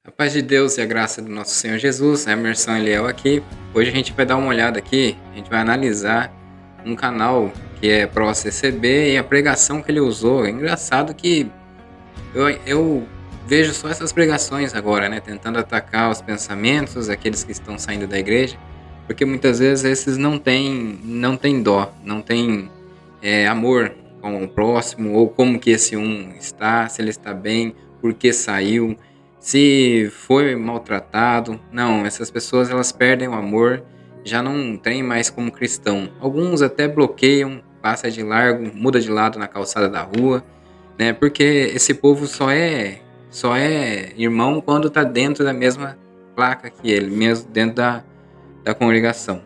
A paz de Deus e a graça do nosso Senhor Jesus, Emerson Eliel aqui. Hoje a gente vai dar uma olhada aqui, a gente vai analisar um canal que é Pro CCB e a pregação que ele usou. É engraçado que eu vejo só essas pregações agora, né? Tentando atacar os pensamentos, aqueles que estão saindo da igreja, porque muitas vezes esses não têm dó, não têm amor com o próximo, ou como que esse um está, se ele está bem, por que saiu, se foi maltratado. Não, essas pessoas elas perdem o amor, já não tem mais como cristão. Alguns até bloqueiam, passa de largo, muda de lado na calçada da rua, né? Porque esse povo só é irmão quando tá dentro da mesma placa que ele, mesmo dentro da congregação.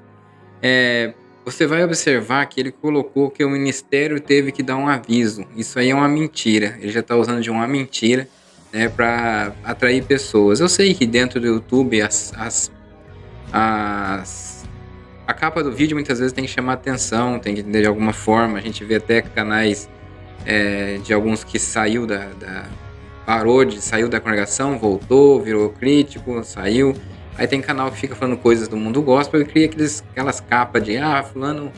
Você vai observar que ele colocou que o ministério teve que dar um aviso. Isso aí é uma mentira. Ele já está usando de uma mentira, né, para atrair pessoas. Eu sei que dentro do YouTube as- a capa do vídeo muitas vezes tem que chamar atenção, tem que de alguma forma. A gente vê até canais de alguns que saiu da congregação, voltou, virou crítico, saiu. Aí tem canal que fica falando coisas do mundo gospel e cria aquelas capas de fulano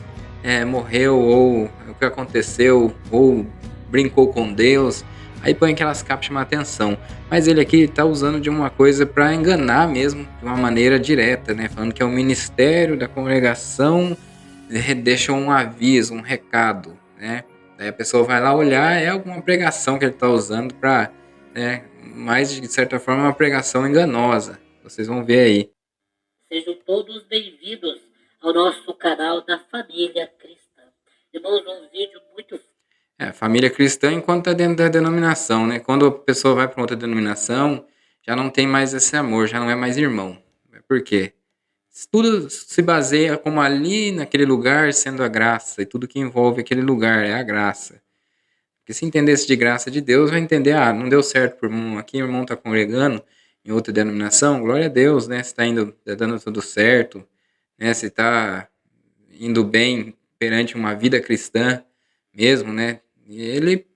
morreu, ou o que aconteceu, ou brincou com Deus. Aí põe aquelas capas chamar atenção. Mas ele aqui está usando de uma coisa para enganar mesmo, de uma maneira direta, né? Falando que é o ministério da congregação, deixa um aviso, um recado, né? Aí a pessoa vai lá olhar, é alguma pregação que ele está usando para, né? Mas de certa forma é uma pregação enganosa. Vocês vão ver aí. Sejam todos bem-vindos ao nosso canal da Família Cristã. Irmãos, um vídeo muito. Família cristã enquanto está dentro da denominação, né? Quando a pessoa vai para outra denominação, já não tem mais esse amor, já não é mais irmão. Por quê? Tudo se baseia como ali naquele lugar sendo a graça, e tudo que envolve aquele lugar é a graça. Porque se entendesse de graça de Deus, vai entender, não deu certo por irmão aqui, o irmão está congregando em outra denominação, glória a Deus, né? Se está indo, tá dando tudo certo, né? Se está indo bem perante uma vida cristã mesmo, né? E ele,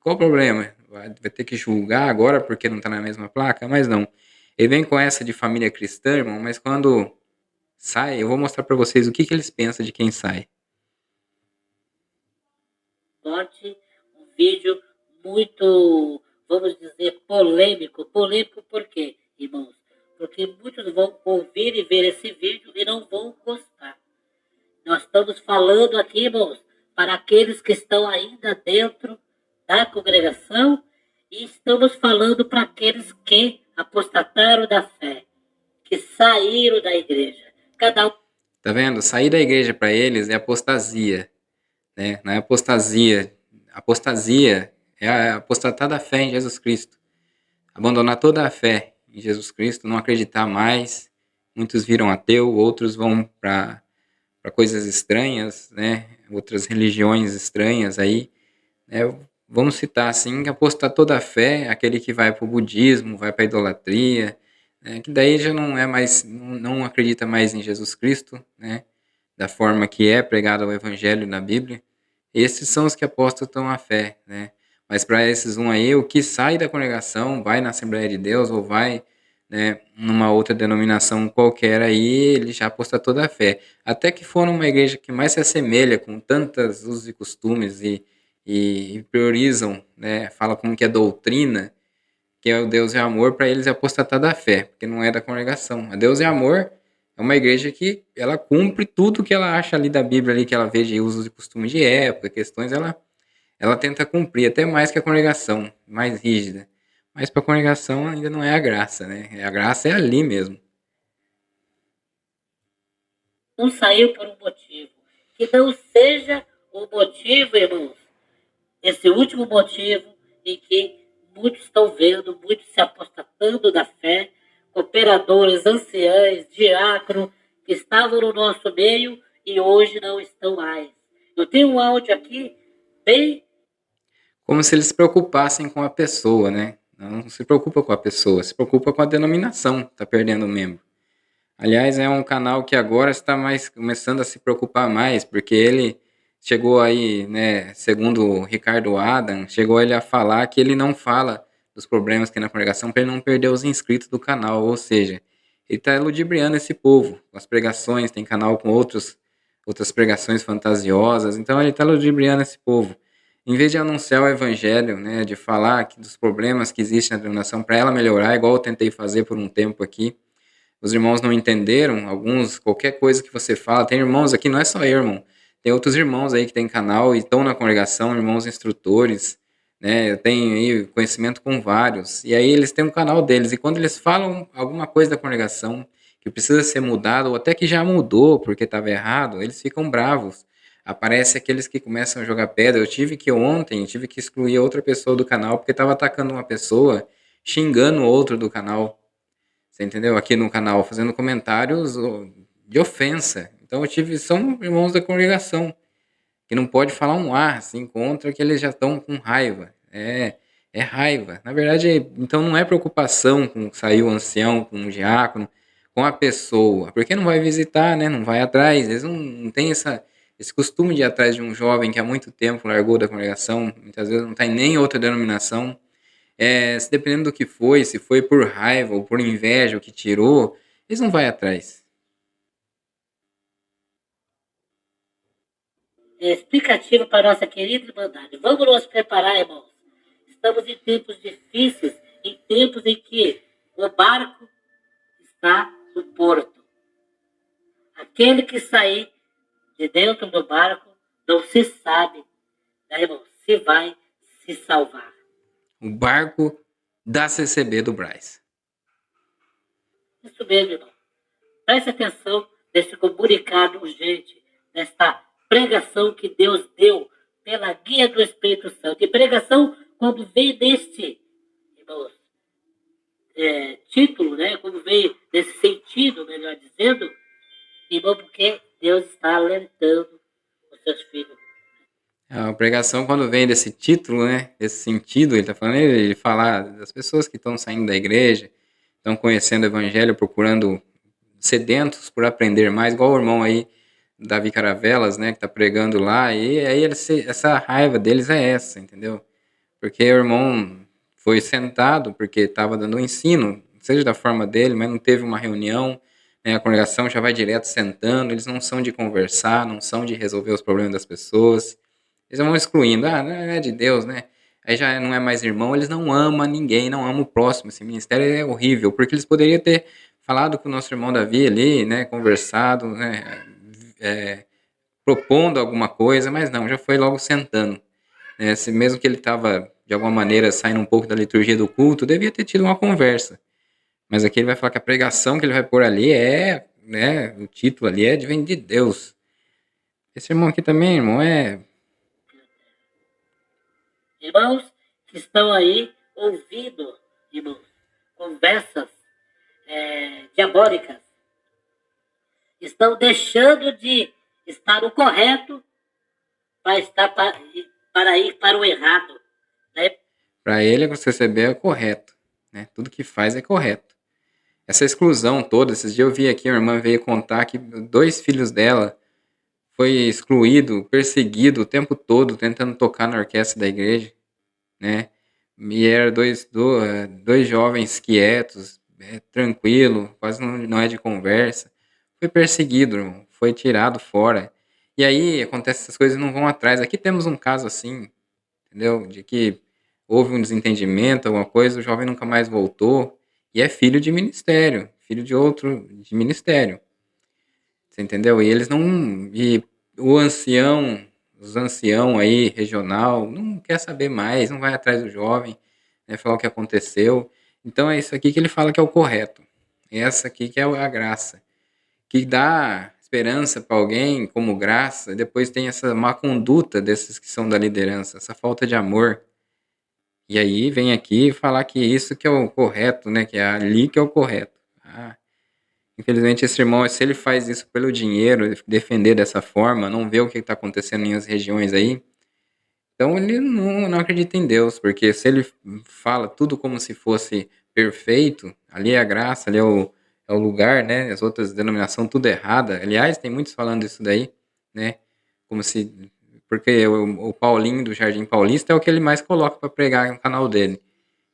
qual o problema? Vai ter que julgar agora porque não está na mesma placa? Mas não. Ele vem com essa de família cristã, irmão, mas quando sai, eu vou mostrar para vocês o que eles pensam de quem sai. Norte, um vídeo muito, vamos dizer, polêmico. Polêmico por quê, irmãos? Porque muitos vão ouvir e ver esse vídeo e não vão gostar. Nós estamos falando aqui, irmãos, para aqueles que estão ainda dentro da congregação e estamos falando para aqueles que apostataram da fé, que saíram da igreja. Cada um. Tá vendo? Sair da igreja para eles é apostasia, né? Não é apostasia. Apostasia é apostatar da fé em Jesus Cristo. Abandonar toda a fé em Jesus Cristo, não acreditar mais. Muitos viram ateu, outros vão para coisas estranhas, né? Outras religiões estranhas aí, né? Vamos citar assim, apostar toda a fé, aquele que vai para o budismo, vai para a idolatria, né? Que daí já não é mais, não acredita mais em Jesus Cristo, né? Da forma que é pregado o evangelho na Bíblia. Esses são os que apostam a fé, né? Mas para esses um aí, o que sai da congregação, vai na Assembleia de Deus ou vai, né, numa outra denominação qualquer aí, ele já aposta toda a fé. Até que for numa igreja que mais se assemelha com tantas usos e costumes e priorizam, né, fala como que é doutrina, que é o Deus é amor, para eles é apostatar da fé, porque não é da congregação. A Deus é amor é uma igreja que ela cumpre tudo que ela acha ali da Bíblia, ali que ela vê de usos e costumes de época, questões, ela tenta cumprir, até mais que a congregação, mais rígida. Mas para a congregação ainda não é a graça, né? A graça é ali mesmo. Um saiu por um motivo. Que não seja o motivo, irmãos, esse último motivo em que muitos estão vendo, muitos se apostatando da fé, cooperadores, anciães, diáconos, que estavam no nosso meio e hoje não estão mais. Eu tenho um áudio aqui bem. Como se eles se preocupassem com a pessoa, né? Não se preocupa com a pessoa, se preocupa com a denominação, está perdendo membro. Aliás, é um canal que agora está mais começando a se preocupar mais, porque ele chegou aí, né, segundo o Ricardo Adam, chegou ele a falar que ele não fala dos problemas que tem na congregação para ele não perder os inscritos do canal, ou seja, ele está ludibriando esse povo com as pregações, tem canal com outras pregações fantasiosas, então ele está ludibriando esse povo. Em vez de anunciar o evangelho, né, de falar dos problemas que existem na denominação para ela melhorar, igual eu tentei fazer por um tempo aqui, os irmãos não entenderam, alguns, qualquer coisa que você fala, tem irmãos aqui, não é só eu, irmão, tem outros irmãos aí que tem canal e estão na congregação, irmãos instrutores, né, eu tenho aí conhecimento com vários, e aí eles têm um canal deles, e quando eles falam alguma coisa da congregação que precisa ser mudado, ou até que já mudou porque estava errado, eles ficam bravos. Aparece aqueles que começam a jogar pedra. Eu tive que excluir outra pessoa do canal porque estava atacando uma pessoa, xingando outro do canal. Você entendeu? Aqui no canal, fazendo comentários de ofensa. Então são irmãos da congregação, que não pode falar um ar assim contra, que eles já estão com raiva. É raiva. Na verdade, então não é preocupação com sair o ancião, com o diácono, com a pessoa, porque não vai visitar, né? Não vai atrás. Eles não têm esse costume de ir atrás de um jovem que há muito tempo largou da congregação, muitas vezes não está em nem outra denominação. Se dependendo do que foi, se foi por raiva ou por inveja o que tirou, eles não vai atrás. Explicativo para nossa querida Irmandade. Vamos nos preparar, irmãos. Estamos em tempos difíceis, em tempos em que o barco está no porto. Aquele que sair de dentro do barco não se sabe, né, irmão, se vai se salvar. O barco da CCB do Braz. Isso mesmo, irmão. Preste atenção nesse comunicado urgente, nesta pregação que Deus deu pela guia do Espírito Santo. E pregação, quando veio deste, irmãos, título, né? Quando veio desse sentido, melhor dizendo, irmão, porque Deus está alentando os seus filhos. A pregação, quando vem desse título, né, desse sentido, ele está falando, ele falar das pessoas que estão saindo da igreja, estão conhecendo o evangelho, procurando sedentos por aprender mais, igual o irmão aí, Davi Caravelas, né, que está pregando lá, e aí essa raiva deles é essa, entendeu? Porque o irmão foi sentado, porque estava dando um ensino, seja da forma dele, mas não teve uma reunião, né, a congregação já vai direto sentando, eles não são de conversar, não são de resolver os problemas das pessoas, eles vão excluindo, não é de Deus, né? Aí já não é mais irmão, eles não amam ninguém, não amam o próximo. Esse ministério é horrível, porque eles poderiam ter falado com o nosso irmão Davi ali, né? Conversado, né? Propondo alguma coisa, mas não, já foi logo sentando. Mesmo que ele estava, de alguma maneira, saindo um pouco da liturgia do culto, devia ter tido uma conversa. Mas aqui ele vai falar que a pregação que ele vai pôr ali né? O título ali vem de Deus. Esse irmão aqui também, irmão, Irmãos que estão aí ouvindo, irmãos, conversas diabólicas, estão deixando de estar no correto para ir para o errado. Né? Para ele, o CCB é correto. Né? Tudo que faz é correto. Essa exclusão toda, esses dias eu vi aqui, a irmã veio contar que 2 filhos dela foi excluído, perseguido o tempo todo, tentando tocar na orquestra da igreja, né? E eram dois jovens quietos, tranquilo, quase não é de conversa. Foi perseguido, irmão, foi tirado fora. E aí acontece essas coisas e não vão atrás. Aqui temos um caso assim, entendeu? De que houve um desentendimento, alguma coisa, o jovem nunca mais voltou. E é filho de ministério, filho de ministério. Você entendeu? E eles não. E o ancião, os ancião aí, regional, não quer saber mais, não vai atrás do jovem, né, falar o que aconteceu. Então é isso aqui que ele fala que é o correto. Essa aqui que é a graça. Que dá esperança para alguém como graça, e depois tem essa má conduta desses que são da liderança, essa falta de amor. E aí vem aqui falar que isso que é o correto, né? Que é ali que é o correto. Infelizmente, esse irmão, se ele faz isso pelo dinheiro, defender dessa forma, não vê o que está acontecendo em as regiões aí, então ele não acredita em Deus, porque se ele fala tudo como se fosse perfeito, ali é a graça, ali é o lugar, né? As outras denominações tudo errada. Aliás, tem muitos falando isso daí, né? Como se. Porque o Paulinho do Jardim Paulista é o que ele mais coloca para pregar no canal dele.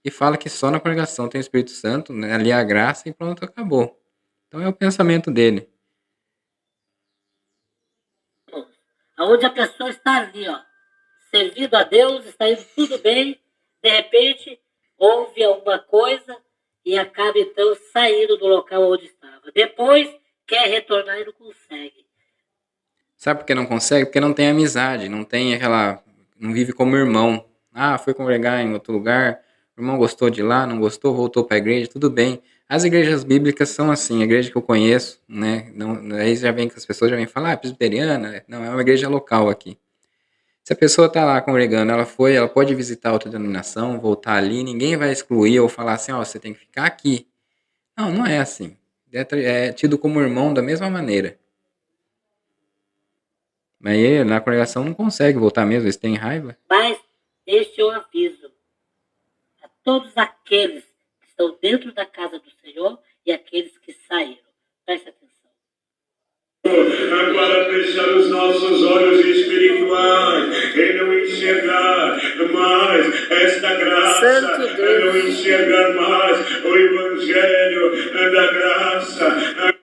que fala que só na congregação tem o Espírito Santo, né, ali a graça e pronto, acabou. Então é o pensamento dele. Onde a pessoa está ali, ó, servindo a Deus, está indo tudo bem, de repente houve alguma coisa e acaba então saindo do local onde estava. Depois quer retornar e não consegue. Sabe por que não consegue? Porque não tem amizade, não tem aquela. Não vive como irmão. Ah, foi congregar em outro lugar, o irmão gostou de lá, não gostou, voltou para a igreja, tudo bem. As igrejas bíblicas são assim, a igreja que eu conheço, né? Não, aí já vem que as pessoas já vêm falar, ah, presbiteriana, não, é uma igreja local aqui. Se a pessoa está lá congregando, ela pode visitar outra denominação, voltar ali, ninguém vai excluir ou falar assim, ó, você tem que ficar aqui. Não, não é assim. É tido como irmão da mesma maneira. Mas ele, na congregação, não consegue voltar mesmo, eles têm raiva. Mas este é o aviso a todos aqueles que estão dentro da casa do Senhor e aqueles que saíram. Preste atenção. Para fechar os nossos olhos espirituais e não enxergar mais esta graça, não enxergar mais o Evangelho da graça.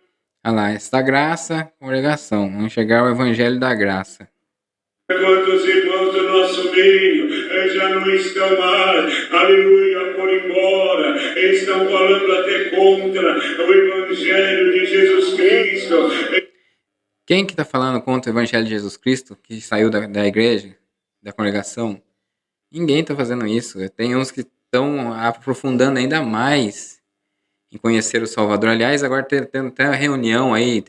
Olha lá, esta graça, congregação, não enxergar o Evangelho da graça. Quantos irmãos do nosso meio já não estão mais, aleluia, por embora, estão falando até contra o Evangelho de Jesus Cristo. Quem que está falando contra o Evangelho de Jesus Cristo, que saiu da igreja, da congregação? Ninguém está fazendo isso. Tem uns que estão aprofundando ainda mais em conhecer o Salvador. Aliás, agora teve reunião aí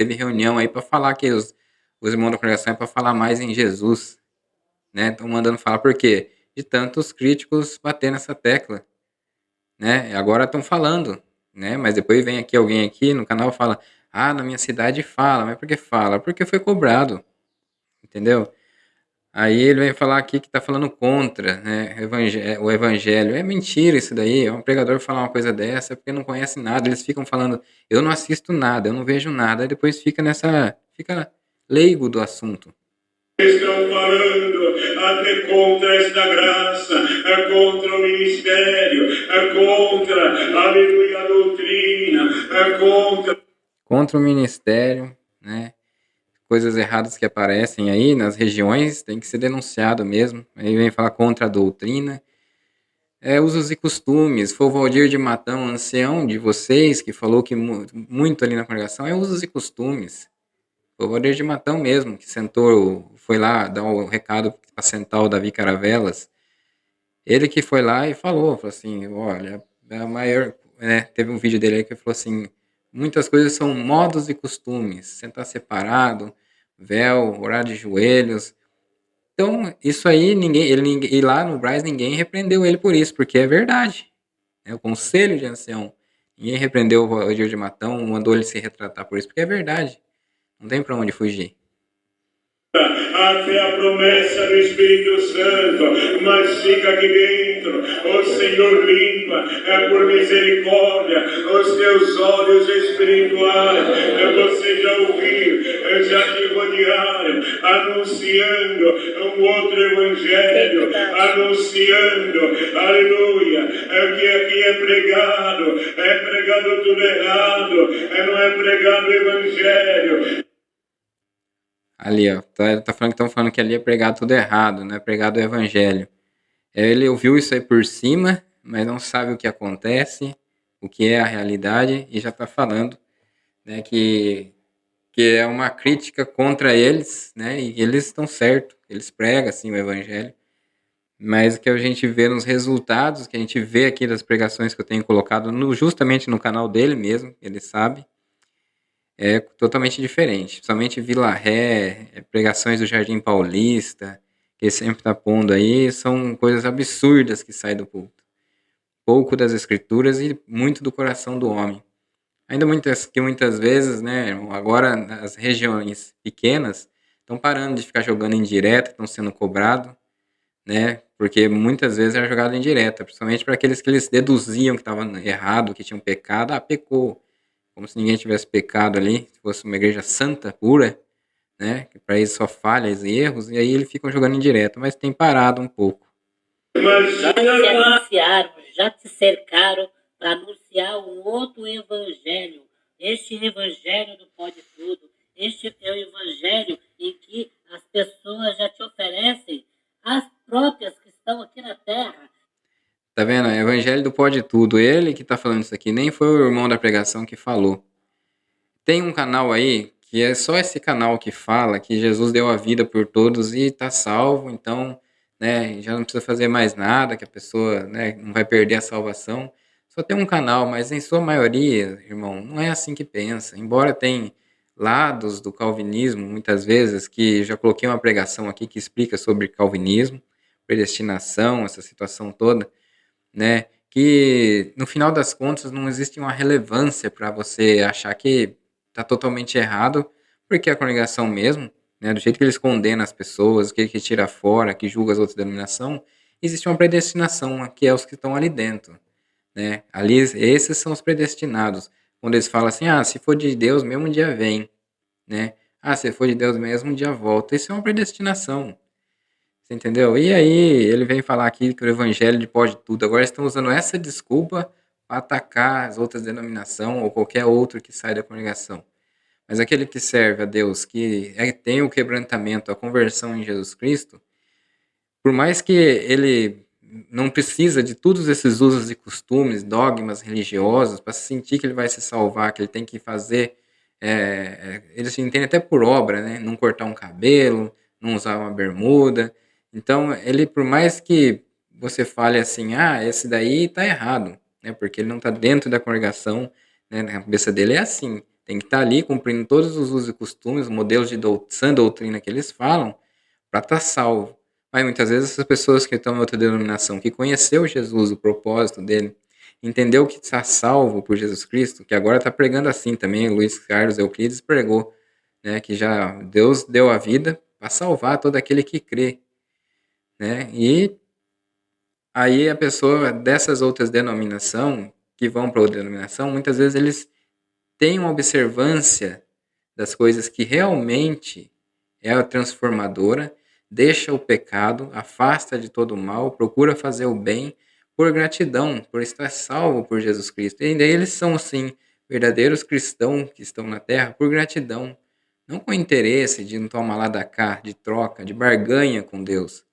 para falar que os irmãos da congregação é para falar mais em Jesus, né? Estão mandando falar por quê? De tantos críticos bater nessa tecla, né? Agora estão falando, né? Mas depois vem aqui alguém aqui no canal e fala, ah, na minha cidade fala, mas por que fala? Porque foi cobrado, entendeu? Aí ele vem falar aqui que está falando contra, né, o evangelho. É mentira isso daí. É um pregador falar uma coisa dessa porque não conhece nada. Eles ficam falando, eu não assisto nada, eu não vejo nada. Aí depois fica leigo do assunto. Estão falando até contra esta graça, contra o ministério, contra, aleluia, a doutrina, contra o ministério, né? Coisas erradas que aparecem aí nas regiões tem que ser denunciado mesmo. Aí vem falar contra a doutrina. Usos e costumes. Foi o Valdir de Matão, ancião de vocês, que falou que muito ali na congregação é usos e costumes. Foi o Valdir de Matão mesmo, que foi lá dar o recado para sentar o Davi Caravelas. Ele que foi lá e falou assim, olha, a maior, né, teve um vídeo dele aí que falou assim, muitas coisas são modos e costumes, sentar separado, véu, orar de joelhos. Então, isso aí, e lá no Braz ninguém repreendeu ele por isso, porque é verdade. É o conselho de ancião. Ninguém repreendeu o Valdir de Matão, mandou ele se retratar por isso, porque é verdade. Não tem para onde fugir. até a promessa do Espírito Santo, mas fica aqui dentro, o Senhor limpa, por misericórdia, os teus olhos espirituais, você já ouviu, já te rodearam, anunciando um outro evangelho, anunciando, aleluia, que aqui é pregado tudo errado, não é pregado o evangelho. Ali, ó, tá falando que estão falando que ali é pregado tudo errado, não é pregado o evangelho. Ele ouviu isso aí por cima, mas não sabe o que acontece, o que é a realidade, e já está falando, né, que é uma crítica contra eles, né, e eles estão certos, eles pregam assim o evangelho, mas o que a gente vê nos resultados, que a gente vê aqui das pregações que eu tenho colocado justamente no canal dele mesmo, ele sabe, é totalmente diferente. Principalmente Vila Ré, pregações do Jardim Paulista, que ele sempre está pondo aí, são coisas absurdas que saem do púlpito. Pouco das escrituras e muito do coração do homem. Ainda muitas vezes, né, agora as regiões pequenas estão parando de ficar jogando indireta, estão sendo cobrados, né, porque muitas vezes era jogado indireta, principalmente para aqueles que eles deduziam que estava errado, que tinham pecado, pecou, como se ninguém tivesse pecado ali, se fosse uma igreja santa, pura, né, que para eles só falhas e erros, e aí eles ficam jogando indireta, mas tem parado um pouco. Mas Já te anunciaram, já te cercaram para anunciar um outro evangelho. Este evangelho do Pode Tudo. Este é o evangelho em que as pessoas já te oferecem, as próprias que estão aqui na terra. Tá vendo? É o evangelho do pode tudo. Ele que tá falando isso aqui, nem foi o irmão da pregação que falou. Tem um canal aí que é só esse canal que fala que Jesus deu a vida por todos e tá salvo, então, né, já não precisa fazer mais nada, que a pessoa, né, não vai perder a salvação. Só tem um canal, mas em sua maioria, irmão, não é assim que pensa. Embora tem lados do calvinismo, muitas vezes, que já coloquei uma pregação aqui que explica sobre calvinismo, predestinação, essa situação toda, né? Que no final das contas não existe uma relevância para você achar que está totalmente errado, porque a congregação mesmo, né, do jeito que eles condenam as pessoas, que tira fora, que julga as outras denominações, existe uma predestinação, que é os que estão ali dentro, né? Ali, esses são os predestinados. Quando eles falam assim, ah, se for de Deus, mesmo um dia vem, né? Ah, se for de Deus mesmo, um dia volta. Isso é uma predestinação. Você entendeu? E aí ele vem falar aqui que o evangelho de pode tudo. Agora estão usando essa desculpa para atacar as outras denominações ou qualquer outro que sai da congregação. Mas aquele que serve a Deus, que tem o quebrantamento, a conversão em Jesus Cristo, por mais que ele não precisa de todos esses usos e costumes, dogmas religiosos, para sentir que ele vai se salvar, que ele tem que fazer, ele se entende até por obra, né? Não cortar um cabelo, não usar uma bermuda. Então, ele, por mais que você fale assim, ah, esse daí tá errado, né? Porque ele não está dentro da congregação, né? Na cabeça dele é assim, tem que estar ali cumprindo todos os usos e costumes, modelos de sã doutrina que eles falam, para estar salvo. Mas muitas vezes essas pessoas que estão em outra denominação, que conheceu Jesus, o propósito dele, entendeu que está salvo por Jesus Cristo, que agora está pregando assim também, Luiz Carlos Euclides pregou, né, que já Deus deu a vida para salvar todo aquele que crê, né? E aí a pessoa dessas outras denominações, que vão para outra denominação, muitas vezes eles têm uma observância das coisas que realmente é a transformadora, deixa o pecado, afasta de todo o mal, procura fazer o bem por gratidão, por estar salvo por Jesus Cristo. E daí eles são, sim, verdadeiros cristãos que estão na terra por gratidão, não com interesse de não tomar lá da cá, de troca, de barganha com Deus.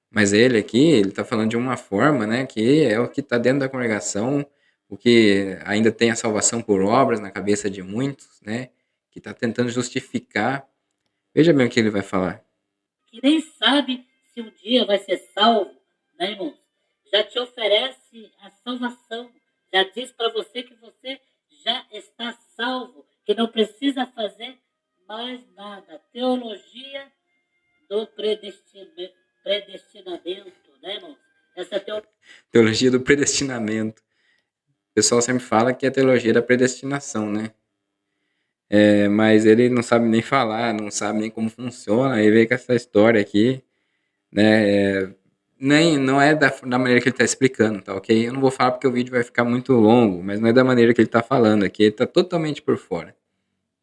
Mas ele aqui, ele está falando de uma forma, né, que é o que está dentro da congregação, o que ainda tem a salvação por obras na cabeça de muitos, né, que está tentando justificar. Veja bem o que ele vai falar. Que nem sabe se um dia vai ser salvo, né, irmãos? Já te oferece a salvação, já diz para você que você já está salvo, que não precisa fazer mais nada. Teologia do predestinamento, né, irmãos? Essa Teologia do predestinamento. O pessoal sempre fala que é a teologia da predestinação, né? Mas ele não sabe nem falar, não sabe nem como funciona, aí veio com essa história aqui, né? Nem, não é da maneira que ele está explicando, tá ok? Eu não vou falar porque o vídeo vai ficar muito longo, mas não é da maneira que ele está falando aqui, ele está totalmente por fora.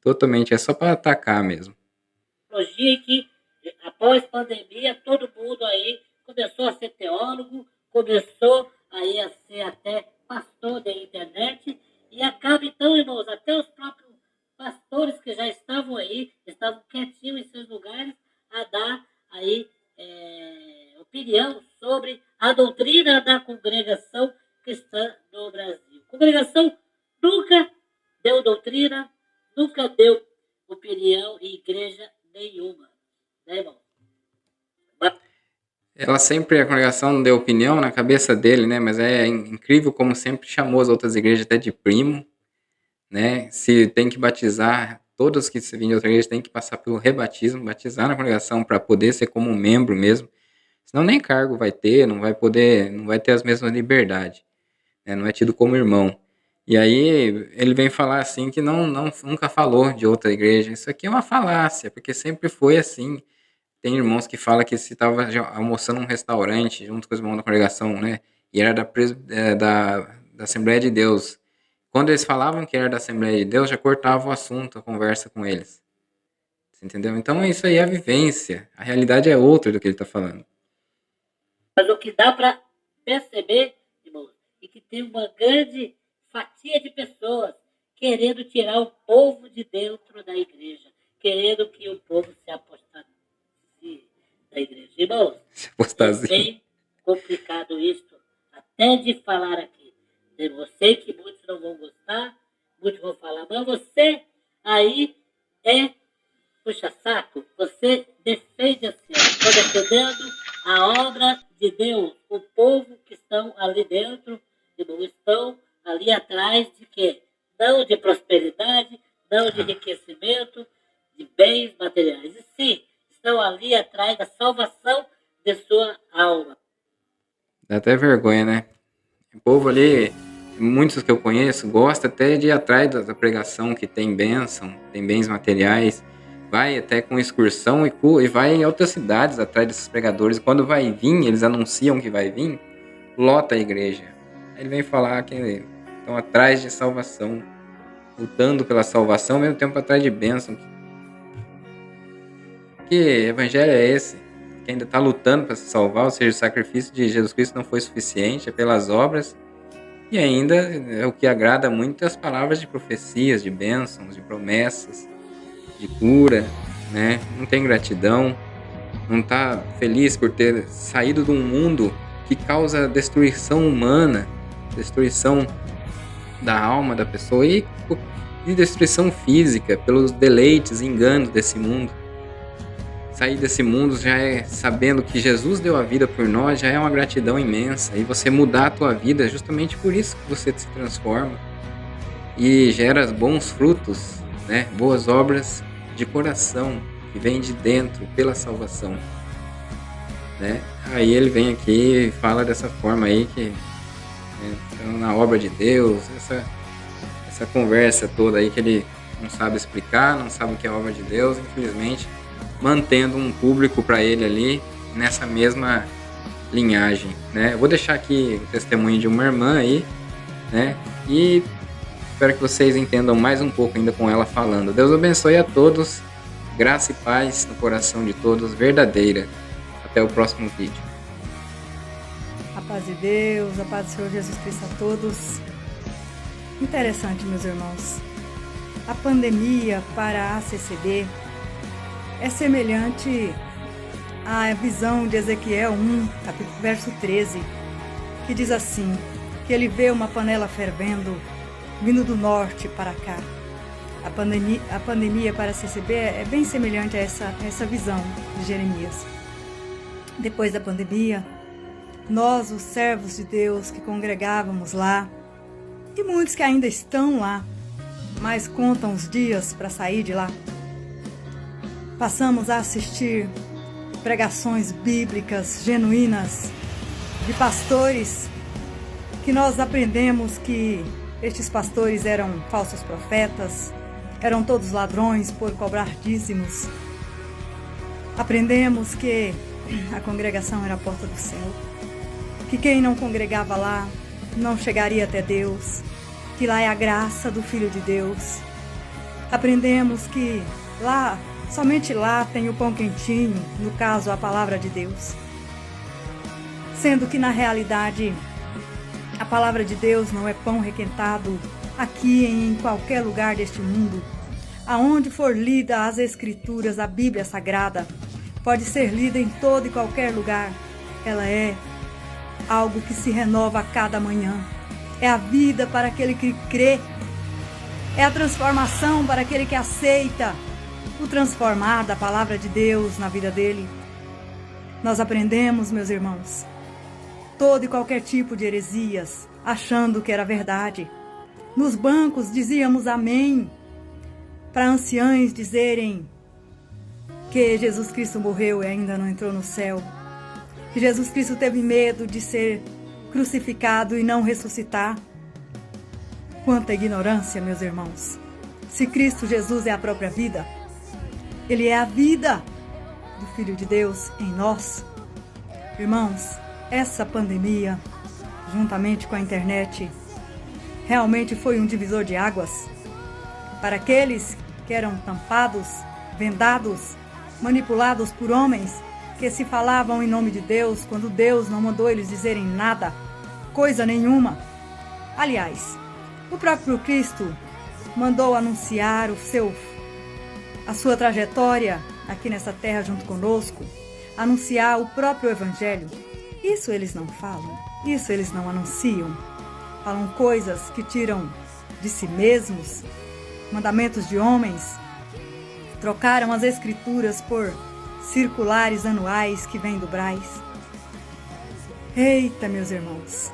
Totalmente, é só para atacar mesmo. teologia que, após pandemia, todo mundo aí começou a ser teólogo, começou aí a ser até pastor da internet, e acaba então, irmãos, até os próprios pastores que já estavam aí, estavam quietinhos em seus lugares, a dar aí opinião sobre a doutrina da congregação cristã no Brasil. A congregação nunca deu doutrina, nunca deu opinião em igreja nenhuma, né, irmão? Ela sempre, a congregação não deu opinião na cabeça dele, né? Mas é incrível como sempre chamou as outras igrejas até de primo, né? Se tem que batizar, todos que se vêm de outra igreja têm que passar pelo rebatismo, batizar na congregação para poder ser como um membro mesmo. Senão nem cargo vai ter, não vai poder, não vai ter as mesmas liberdades, né? Não é tido como irmão. E aí ele vem falar assim que nunca falou de outra igreja. Isso aqui é uma falácia, porque sempre foi assim. Tem irmãos que falam que se estava almoçando num restaurante junto com os irmãos da congregação, né? E era da Assembleia de Deus. Quando eles falavam que era da Assembleia de Deus, já cortava o assunto, a conversa com eles. Você entendeu? Então isso aí é a vivência. A realidade é outra do que ele está falando. Mas o que dá para perceber, irmãos, e que tem uma grande fatia de pessoas querendo tirar o povo de dentro da igreja, querendo que o povo se apostasie da igreja. Irmãos, é Apostasia. bem complicado isso, até de falar aqui. Eu sei que muitos não vão gostar, muitos vão falar, mas você aí é puxa-saco, você defende assim, está defendendo a obra de Deus. O povo que estão ali dentro, irmão, estão ali atrás de quê? Não de prosperidade, não de enriquecimento, de bens materiais. E sim, estão ali atrás da salvação de sua alma. Dá até vergonha, né? O povo ali, muitos que eu conheço, gosta até de ir atrás da pregação que tem bênção, tem bens materiais, vai até com excursão e vai em outras cidades atrás desses pregadores. E quando vai vir, eles anunciam que vai vir, lota a igreja. Aí ele vem falar que estão atrás de salvação, lutando pela salvação, ao mesmo tempo atrás de bênção. Que evangelho é esse? Que ainda está lutando para se salvar, ou seja, o sacrifício de Jesus Cristo não foi suficiente, é pelas obras. E ainda é o que agrada muito as palavras de profecias, de bênçãos, de promessas, de cura, né? Não tem gratidão, não está feliz por ter saído de um mundo que causa destruição humana, destruição da alma da pessoa e destruição física pelos deleites e enganos desse mundo. Sair desse mundo já é sabendo que Jesus deu a vida por nós, já é uma gratidão imensa. E você mudar a tua vida é justamente por isso que você se transforma e gera bons frutos, né? Boas obras de coração que vêm de dentro pela salvação, né? Aí ele vem aqui e fala dessa forma aí que então, na obra de Deus, essa conversa toda aí que ele não sabe explicar, não sabe o que é a obra de Deus, infelizmente mantendo um público para ele ali nessa mesma linhagem, né? Eu vou deixar aqui o testemunho de uma irmã aí, né? E espero que vocês entendam mais um pouco ainda com ela falando. Deus abençoe a todos, graça e paz no coração de todos, verdadeira. Até o próximo vídeo. A paz de Deus, a paz do Senhor Jesus Cristo a todos. Interessante, meus irmãos. A pandemia para a CCB é semelhante à visão de Ezequiel 1, verso 13, que diz assim, que ele vê uma panela fervendo, vindo do norte para cá. A pandemia para a CCB é bem semelhante a essa visão de Jeremias. Depois da pandemia, nós, os servos de Deus que congregávamos lá, e muitos que ainda estão lá, mas contam os dias para sair de lá, passamos a assistir pregações bíblicas genuínas de pastores que nós aprendemos que estes pastores eram falsos profetas, eram todos ladrões por cobrar dízimos. Aprendemos que a congregação era a porta do céu, que quem não congregava lá não chegaria até Deus, que lá é a graça do Filho de Deus. Aprendemos que lá, somente lá tem o pão quentinho, no caso a palavra de Deus. Sendo que na realidade a palavra de Deus não é pão requentado aqui em qualquer lugar deste mundo. Aonde for lida as Escrituras, a Bíblia Sagrada, pode ser lida em todo e qualquer lugar. Ela é algo que se renova a cada manhã. É a vida para aquele que crê. É a transformação para aquele que aceita o transformar da palavra de Deus na vida dele. Nós aprendemos, meus irmãos, todo e qualquer tipo de heresias, achando que era verdade. Nos bancos dizíamos amém, para anciães dizerem que Jesus Cristo morreu e ainda não entrou no céu, que Jesus Cristo teve medo de ser crucificado e não ressuscitar. Quanta ignorância, meus irmãos! Se Cristo Jesus é a própria vida, Ele é a vida do Filho de Deus em nós. Irmãos, essa pandemia, juntamente com a internet, realmente foi um divisor de águas para aqueles que eram tampados, vendados, manipulados por homens que se falavam em nome de Deus, quando Deus não mandou eles dizerem nada, coisa nenhuma. Aliás, o próprio Cristo mandou anunciar a sua trajetória aqui nessa terra junto conosco, anunciar o próprio Evangelho. Isso eles não falam, isso eles não anunciam. Falam coisas que tiram de si mesmos, mandamentos de homens. Trocaram as escrituras por circulares anuais que vêm do Brás. Eita, meus irmãos,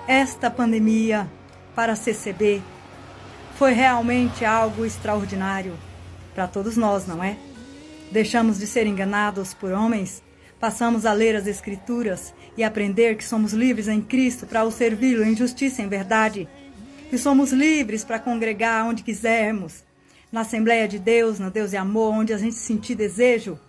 esta pandemia para a CCB foi realmente algo extraordinário para todos nós, não é? Deixamos de ser enganados por homens, passamos a ler as escrituras e aprender que somos livres em Cristo para o servi-lo em justiça e em verdade, que somos livres para congregar onde quisermos, na Assembleia de Deus, no Deus e Amor, onde a gente sentir desejo,